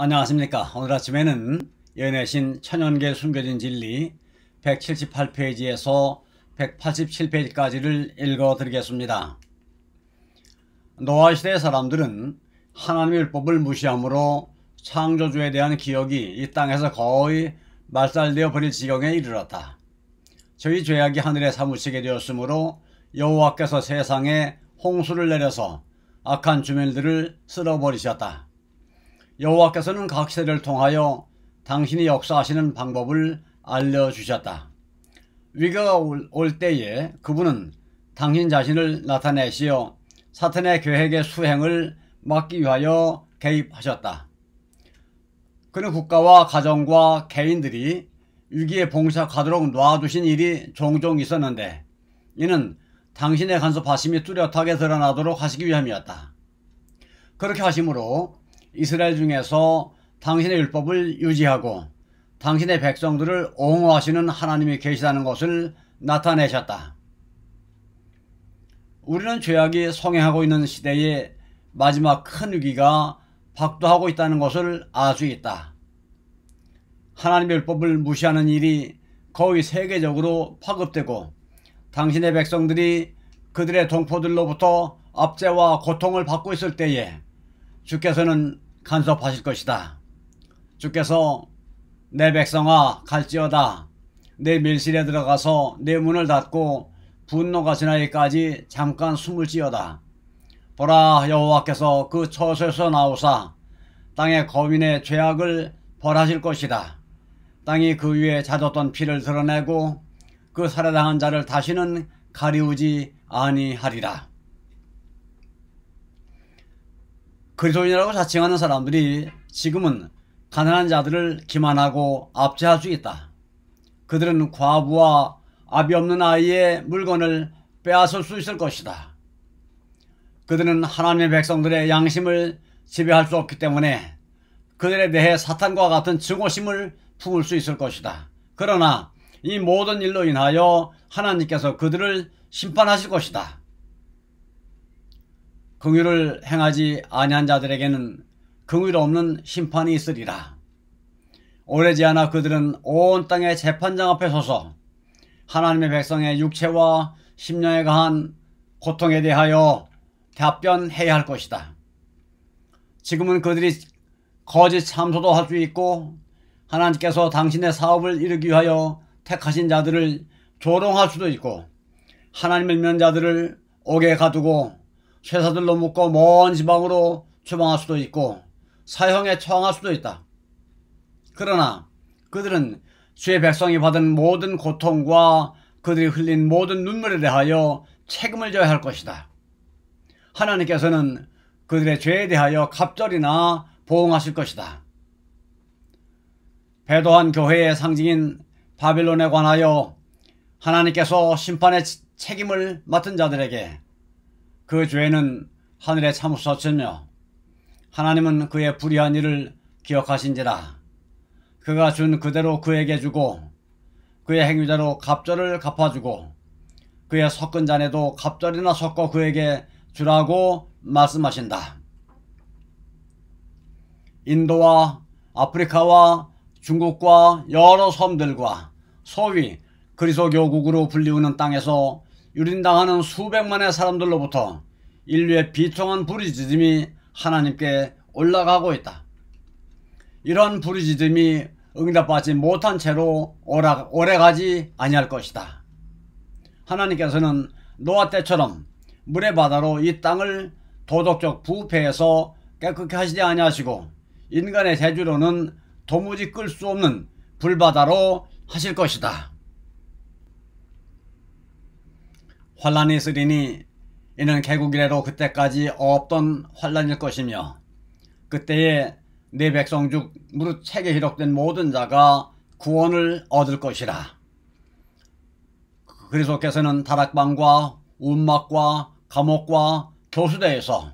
안녕하십니까. 오늘 아침에는 연애신 천연계 숨겨진 진리 178페이지에서 187페이지까지를 읽어드리겠습니다. 노아 시대의 사람들은 하나님의 율법을 무시함으로 창조주에 대한 기억이 이 땅에서 거의 말살되어 버릴 지경에 이르렀다. 저희 죄악이 하늘에 사무치게 되었으므로 여호와께서 세상에 홍수를 내려서 악한 주민들을 쓸어버리셨다. 여호와께서는 각 시대를 통하여 당신이 역사하시는 방법을 알려주셨다. 위기가 올 때에 그분은 당신 자신을 나타내시어 사탄의 계획의 수행을 막기 위하여 개입하셨다. 그는 국가와 가정과 개인들이 위기에 봉착하도록 놔두신 일이 종종 있었는데 이는 당신의 간섭하심이 뚜렷하게 드러나도록 하시기 위함이었다. 그렇게 하심으로 이스라엘 중에서 당신의 율법을 유지하고 당신의 백성들을 옹호하시는 하나님이 계시다는 것을 나타내셨다. 우리는 죄악이 성행하고 있는 시대에 마지막 큰 위기가 박도하고 있다는 것을 알 수 있다. 하나님의 율법을 무시하는 일이 거의 세계적으로 파급되고 당신의 백성들이 그들의 동포들로부터 압제와 고통을 받고 있을 때에 주께서는 간섭하실 것이다. 주께서 내 백성아 갈지어다. 내 밀실에 들어가서 내 문을 닫고 분노가 지나기까지 잠깐 숨을 지어다. 보라, 여호와께서 그 처소에서 나오사 땅의 거민의 죄악을 벌하실 것이다. 땅이 그 위에 잦았던 피를 드러내고 그 살해당한 자를 다시는 가리우지 아니하리라. 그리스도인이라고 자칭하는 사람들이 지금은 가난한 자들을 기만하고 압제할 수 있다. 그들은 과부와 아비 없는 아이의 물건을 빼앗을 수 있을 것이다. 그들은 하나님의 백성들의 양심을 지배할 수 없기 때문에 그들에 대해 사탄과 같은 증오심을 품을 수 있을 것이다. 그러나 이 모든 일로 인하여 하나님께서 그들을 심판하실 것이다. 긍휼을 행하지 아니한 자들에게는 긍휼 없는 심판이 있으리라. 오래지 않아 그들은 온 땅의 재판장 앞에 서서 하나님의 백성의 육체와 심령에 가한 고통에 대하여 답변해야 할 것이다. 지금은 그들이 거짓 참소도 할 수 있고 하나님께서 당신의 사업을 이루기 위하여 택하신 자들을 조롱할 수도 있고 하나님을 믿는 자들을 옥에 가두고 쇠사들로 묶어 먼 지방으로 추방할 수도 있고 사형에 처형할 수도 있다. 그러나 그들은 주의 백성이 받은 모든 고통과 그들이 흘린 모든 눈물에 대하여 책임을 져야 할 것이다. 하나님께서는 그들의 죄에 대하여 갑절이나 보응하실 것이다. 배도한 교회의 상징인 바빌론에 관하여 하나님께서 심판의 책임을 맡은 자들에게 그 죄는 하늘에 참으셨으며 하나님은 그의 불의한 일을 기억하신지라. 그가 준 그대로 그에게 주고 그의 행위대로 갑절을 갚아주고 그의 섞은 잔에도 갑절이나 섞어 그에게 주라고 말씀하신다. 인도와 아프리카와 중국과 여러 섬들과 소위 그리스도교국으로 불리우는 땅에서 유린당하는 수백만의 사람들로부터 인류의 비통한 부르짖음이 하나님께 올라가고 있다. 이러한 부르짖음이 응답받지 못한 채로 오래가지 아니할 것이다. 하나님께서는 노아 때처럼 물의 바다로 이 땅을 도덕적 부패에서 깨끗게 하시지 아니하시고 인간의 재주로는 도무지 끌 수 없는 불바다로 하실 것이다. 환란이 있으리니 이는 개국 이래로 그때까지 없던 환란일 것이며 그때에 네 백성 중 무릇 책에 기록된 모든 자가 구원을 얻을 것이라. 그리스도께서는 다락방과 운막과 감옥과 교수대에서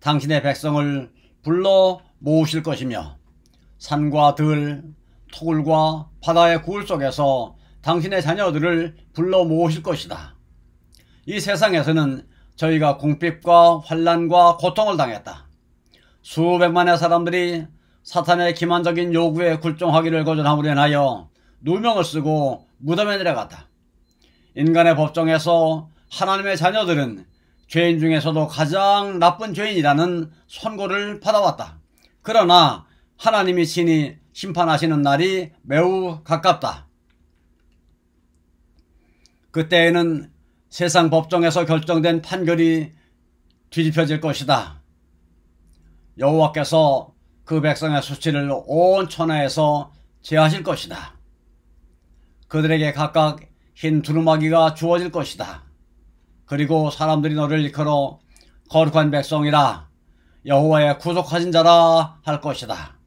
당신의 백성을 불러 모으실 것이며 산과 들, 토굴과 바다의 구울 속에서 당신의 자녀들을 불러 모으실 것이다. 이 세상에서는 저희가 궁핍과 환난과 고통을 당했다. 수백만의 사람들이 사탄의 기만적인 요구에 굴종하기를 거절함으로 인하여 누명을 쓰고 무덤에 내려갔다. 인간의 법정에서 하나님의 자녀들은 죄인 중에서도 가장 나쁜 죄인이라는 선고를 받아왔다. 그러나 하나님이 친히 심판하시는 날이 매우 가깝다. 그때에는 세상 법정에서 결정된 판결이 뒤집혀질 것이다. 여호와께서 그 백성의 수치를 온 천하에서 제하실 것이다. 그들에게 각각 흰 두루마기가 주어질 것이다. 그리고 사람들이 너를 일컬어 거룩한 백성이라 여호와의 구속하신 자라 할 것이다.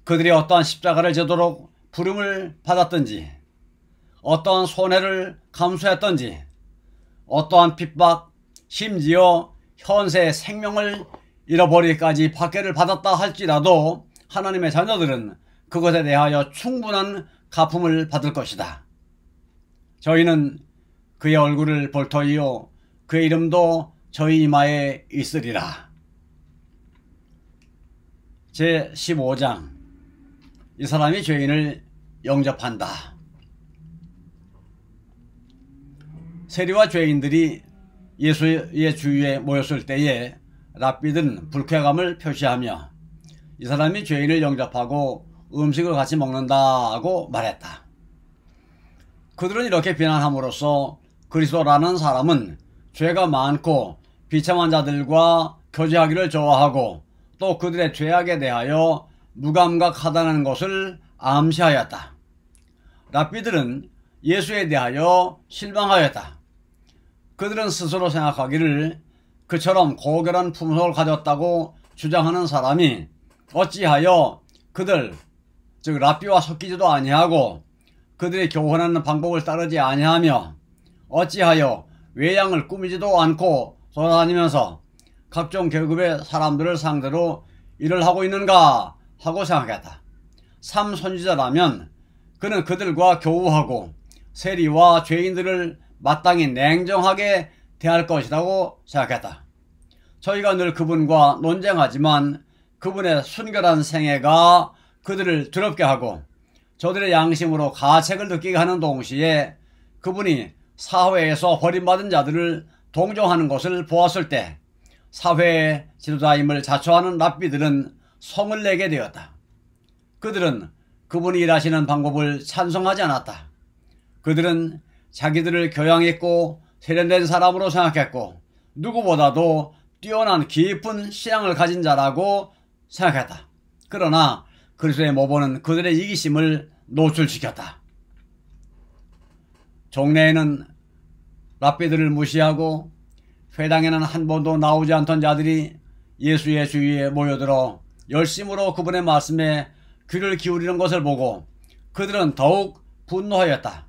그들이 어떠한 십자가를 지도록 부름을 받았든지, 어떠한 손해를 감수했든지, 어떠한 핍박, 심지어 현세의 생명을 잃어버리기까지 박해를 받았다 할지라도 하나님의 자녀들은 그것에 대하여 충분한 갚음을 받을 것이다. 저희는 그의 얼굴을 볼 터이요 그의 이름도 저희 이마에 있으리라. 제15장 이 사람이 죄인을 영접한다. 세리와 죄인들이 예수의 주위에 모였을 때에 랍비들은 불쾌감을 표시하며 이 사람이 죄인을 영접하고 음식을 같이 먹는다고 말했다. 그들은 이렇게 비난함으로써 그리스도라는 사람은 죄가 많고 비참한 자들과 교제하기를 좋아하고 또 그들의 죄악에 대하여 무감각하다는 것을 암시하였다. 랍비들은 예수에 대하여 실망하였다. 그들은 스스로 생각하기를 그처럼 고결한 품성을 가졌다고 주장하는 사람이 어찌하여 그들, 즉 랍비와 섞이지도 아니하고 그들이 교훈하는 방법을 따르지 아니하며 어찌하여 외양을 꾸미지도 않고 돌아다니면서 각종 계급의 사람들을 상대로 일을 하고 있는가 하고 생각했다. 삼선지자라면 그는 그들과 교우하고 세리와 죄인들을 마땅히 냉정하게 대할 것이라고 생각했다. 저희가 늘 그분과 논쟁하지만 그분의 순결한 생애가 그들을 두렵게 하고 저들의 양심으로 가책을 느끼게 하는 동시에 그분이 사회에서 버림받은 자들을 동정하는 것을 보았을 때 사회의 지도자임을 자처하는 랍비들은 성을 내게 되었다. 그들은 그분이 일하시는 방법을 찬성하지 않았다. 그들은 자기들을 교양있고 세련된 사람으로 생각했고 누구보다도 뛰어난 깊은 신앙을 가진 자라고 생각했다. 그러나 그리스도의 모범은 그들의 이기심을 노출시켰다. 종래에는 랍비들을 무시하고 회당에는 한 번도 나오지 않던 자들이 예수의 주위에 모여들어 열심으로 그분의 말씀에 귀를 기울이는 것을 보고 그들은 더욱 분노하였다.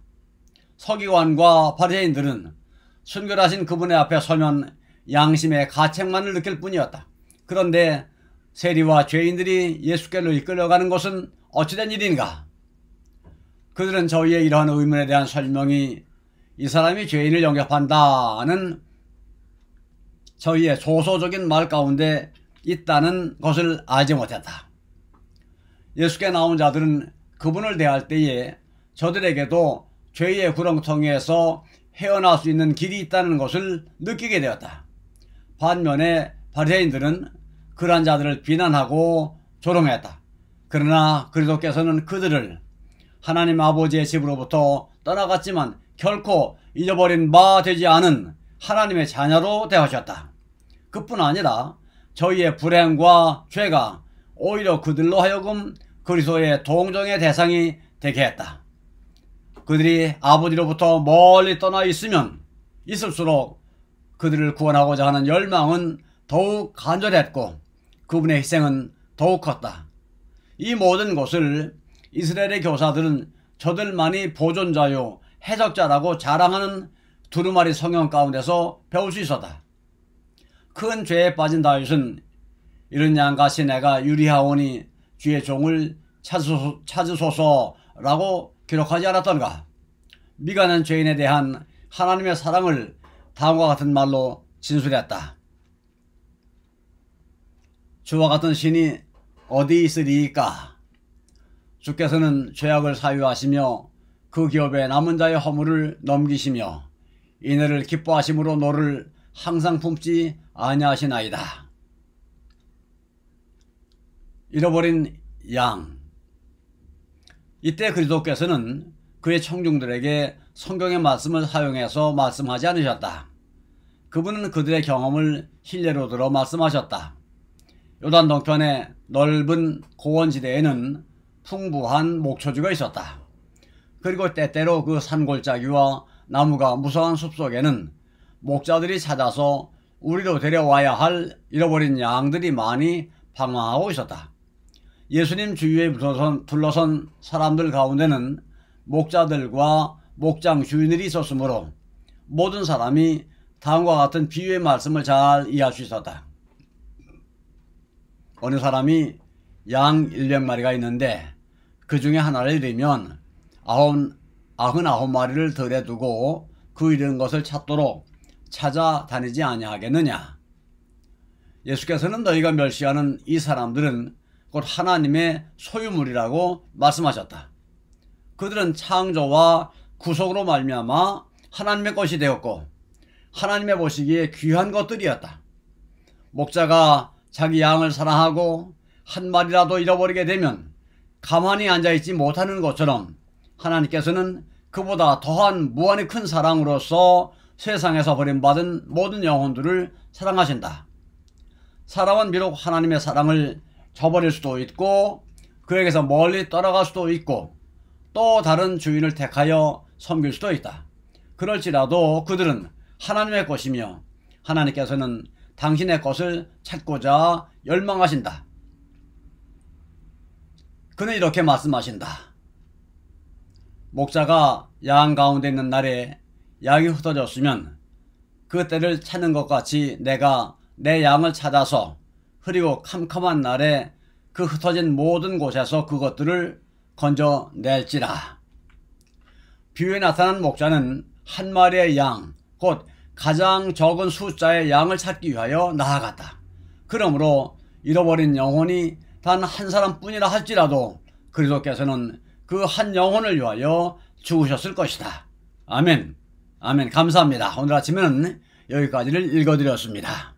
서기관과 바리새인들은 순결하신 그분의 앞에 서면 양심의 가책만을 느낄 뿐이었다. 그런데 세리와 죄인들이 예수께로 이끌려가는 것은 어찌된 일인가? 그들은 저희의 이러한 의문에 대한 설명이 이 사람이 죄인을 영접한다는 저희의 조소적인 말 가운데 있다는 것을 알지 못했다. 예수께 나온 자들은 그분을 대할 때에 저들에게도 죄의 구렁텅이에서 헤어날 수 있는 길이 있다는 것을 느끼게 되었다. 반면에 바리새인들은 그러한 자들을 비난하고 조롱했다. 그러나 그리스도께서는 그들을 하나님 아버지의 집으로부터 떠나갔지만 결코 잊어버린 바 되지 않은 하나님의 자녀로 대하셨다. 그뿐 아니라 저희의 불행과 죄가 오히려 그들로 하여금 그리스도의 동정의 대상이 되게 했다. 그들이 아버지로부터 멀리 떠나 있으면 있을수록 그들을 구원하고자 하는 열망은 더욱 간절했고 그분의 희생은 더욱 컸다. 이 모든 것을 이스라엘의 교사들은 저들만이 보존자요 해석자라고 자랑하는 두루마리 성경 가운데서 배울 수 있었다. 큰 죄에 빠진 다윗은 이런 양같이 내가 유리하오니 주의 종을 찾으소서라고 기록하지 않았던가? 미가는 죄인에 대한 하나님의 사랑을 다음과 같은 말로 진술했다. 주와 같은 신이 어디 있으리이까? 주께서는 죄악을 사유하시며 그 기업에 남은 자의 허물을 넘기시며 이내를 기뻐하심으로 너를 항상 품지 아니하시나이다. 잃어버린 양. 이때 그리스도께서는 그의 청중들에게 성경의 말씀을 사용해서 말씀하지 않으셨다. 그분은 그들의 경험을 신뢰로 들어 말씀하셨다. 요단 동편의 넓은 고원지대에는 풍부한 목초지가 있었다. 그리고 때때로 그 산골짜기와 나무가 무성한 숲속에는 목자들이 찾아서 우리로 데려와야 할 잃어버린 양들이 많이 방황하고 있었다. 예수님 주위에 둘러선 사람들 가운데는 목자들과 목장 주인들이 있었으므로 모든 사람이 다음과 같은 비유의 말씀을 잘 이해할 수 있었다. 어느 사람이 양 100마리가 있는데 그 중에 하나를 잃으면 99마리를 들에 두고 그 잃은 것을 찾도록 찾아다니지 아니하겠느냐. 예수께서는 너희가 멸시하는 이 사람들은 곧 하나님의 소유물이라고 말씀하셨다. 그들은 창조와 구속으로 말미암아 하나님의 것이 되었고 하나님의 보시기에 귀한 것들이었다. 목자가 자기 양을 사랑하고 한 마리라도 잃어버리게 되면 가만히 앉아있지 못하는 것처럼 하나님께서는 그보다 더한 무한히 큰 사랑으로서 세상에서 버림받은 모든 영혼들을 사랑하신다. 사람은 비록 하나님의 사랑을 저버릴 수도 있고 그에게서 멀리 떠나갈 수도 있고 또 다른 주인을 택하여 섬길 수도 있다. 그럴지라도 그들은 하나님의 것이며 하나님께서는 당신의 것을 찾고자 열망하신다. 그는 이렇게 말씀하신다. 목자가 양 가운데 있는 날에 양이 흩어졌으면 그 때를 찾는 것 같이 내가 내 양을 찾아서 흐리고 캄캄한 날에 그 흩어진 모든 곳에서 그것들을 건져낼지라. 비유에 나타난 목자는 한 마리의 양, 곧 가장 적은 숫자의 양을 찾기 위하여 나아갔다. 그러므로 잃어버린 영혼이 단 한 사람뿐이라 할지라도 그리스도께서는 그 한 영혼을 위하여 죽으셨을 것이다. 아멘. 아멘. 감사합니다. 오늘 아침에는 여기까지를 읽어드렸습니다.